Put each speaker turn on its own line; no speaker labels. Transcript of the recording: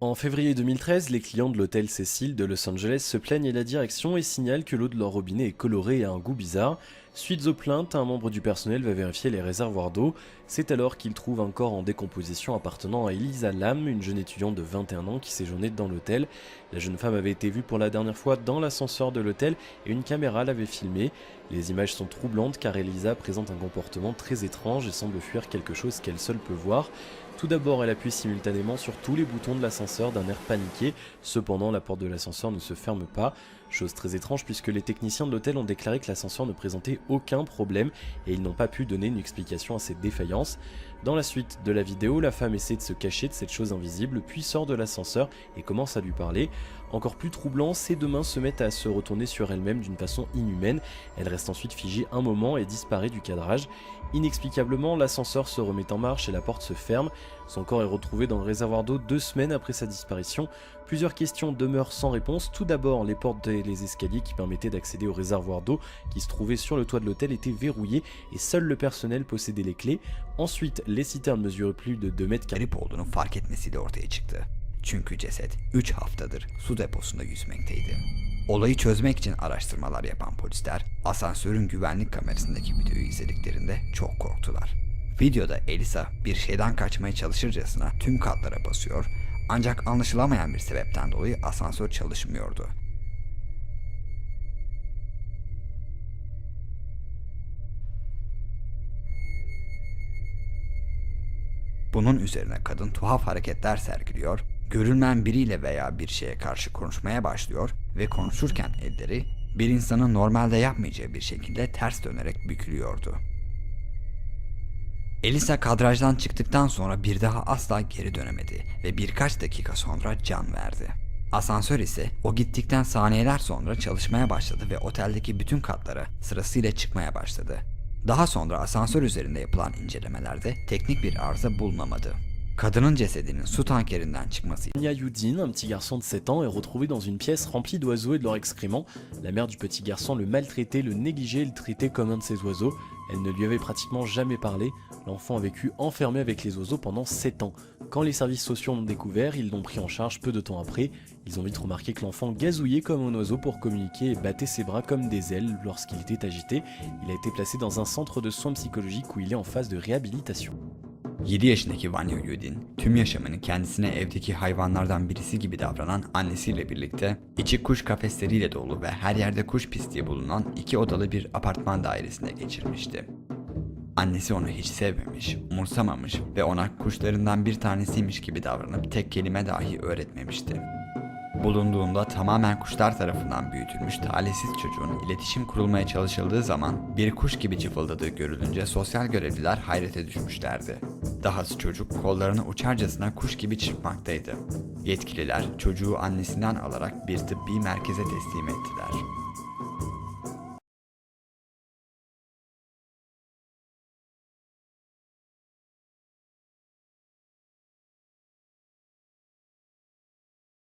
En février 2013, les clients de l'hôtel Cecil de Los Angeles se plaignent à la direction et signalent que l'eau de leur robinet est colorée et a un goût bizarre. Suite aux plaintes, un membre du personnel va vérifier les réservoirs d'eau. C'est alors qu'il trouve un corps en décomposition appartenant à Elisa Lam, une jeune étudiante de 21 ans qui séjournait dans l'hôtel. La jeune femme avait été vue pour la dernière fois dans l'ascenseur de l'hôtel et une caméra l'avait filmée. Les images sont troublantes car Elisa présente un comportement très étrange et semble fuir quelque chose qu'elle seule peut voir. Tout d'abord, elle appuie simultanément sur tous les boutons de l'ascenseur d'un air paniqué. Cependant, la porte de l'ascenseur ne se ferme pas. Chose très étrange puisque les techniciens de l'hôtel ont déclaré que l'ascenseur ne présentait aucun problème et ils n'ont pas pu donner une explication à cette défaillance. Dans la suite de la vidéo, la femme essaie de se cacher de cette chose invisible, puis sort de l'ascenseur et commence à lui parler. Encore plus troublant, ses deux mains se mettent à se retourner sur elle-même d'une façon inhumaine. Elle reste ensuite figée un moment et disparaît du cadrage. Inexplicablement, l'ascenseur se remet en marche et la porte se ferme. Son corps est retrouvé dans le réservoir d'eau 2 semaines après sa disparition. Plusieurs questions demeurent sans réponse. Tout d'abord, les portes et les escaliers qui permettaient d'accéder au réservoir d'eau qui se trouvait sur le toit de l'hôtel étaient verrouillés et seul le personnel possédait les clés. Ensuite, les citernes mesuraient plus de 2 mètres carrés.
Garip olduğunu fark etmesiyle ortaya çıktı. Çünkü ceset 3 haftadır su deposunda yüzmekteydi. Olayı çözmek için araştırmalar yapan polisler asansörün güvenlik kamerasındaki videoyu izlediklerinde çok korktular. Videoda Elisa bir şeyden kaçmaya çalışırcasına tüm katlara basıyor ancak anlaşılamayan bir sebepten dolayı asansör çalışmıyordu. Bunun üzerine kadın tuhaf hareketler sergiliyor, görünmeyen biriyle veya bir şeye karşı konuşmaya başlıyor ve konuşurken elleri bir insanın normalde yapmayacağı bir şekilde ters dönerek bükülüyordu. Elisa kadrajdan çıktıktan sonra bir daha asla geri dönemedi ve birkaç dakika sonra can verdi. Asansör ise o gittikten saniyeler sonra çalışmaya başladı ve oteldeki bütün katlara sırasıyla çıkmaya başladı. Daha sonra asansör üzerinde yapılan incelemelerde teknik bir arıza bulunamadı. Kadının cesedinin su tankerinden çıkması
Nia Yudin, un petit garçon de 7 ans, est retrouvé dans une pièce remplie d'oiseaux et de leurs excréments. La mère du petit garçon le maltraitait, le négligeait et le traitait comme un de ses oiseaux. Elle ne lui avait pratiquement jamais parlé. L'enfant a vécu enfermé avec les oiseaux pendant 7 ans. Quand les services sociaux l'ont découvert, ils l'ont pris en charge peu de temps après. Ils ont vite remarqué que l'enfant gazouillait comme un oiseau pour communiquer et battait ses bras comme des ailes lorsqu'il était agité. Il a été placé dans un centre de soins psychologiques où il est en phase de réhabilitation.
7 yaşındaki Vanya Yudin, tüm yaşamını kendisine evdeki hayvanlardan birisi gibi davranan annesiyle birlikte içi kuş kafesleriyle dolu ve her yerde kuş pisliği bulunan 2 odalı bir apartman dairesinde geçirmişti. Annesi onu hiç sevmemiş, umursamamış ve ona kuşlarından bir tanesiymiş gibi davranıp tek kelime dahi öğretmemişti. Bulunduğunda tamamen kuşlar tarafından büyütülmüş talihsiz çocuğun iletişim kurulmaya çalışıldığı zaman bir kuş gibi cıvıldadığı görülünce sosyal görevliler hayrete düşmüşlerdi. Dahası çocuk kollarını uçarcasına kuş gibi çırpmaktaydı. Yetkililer çocuğu annesinden alarak bir tıbbi merkeze teslim ettiler.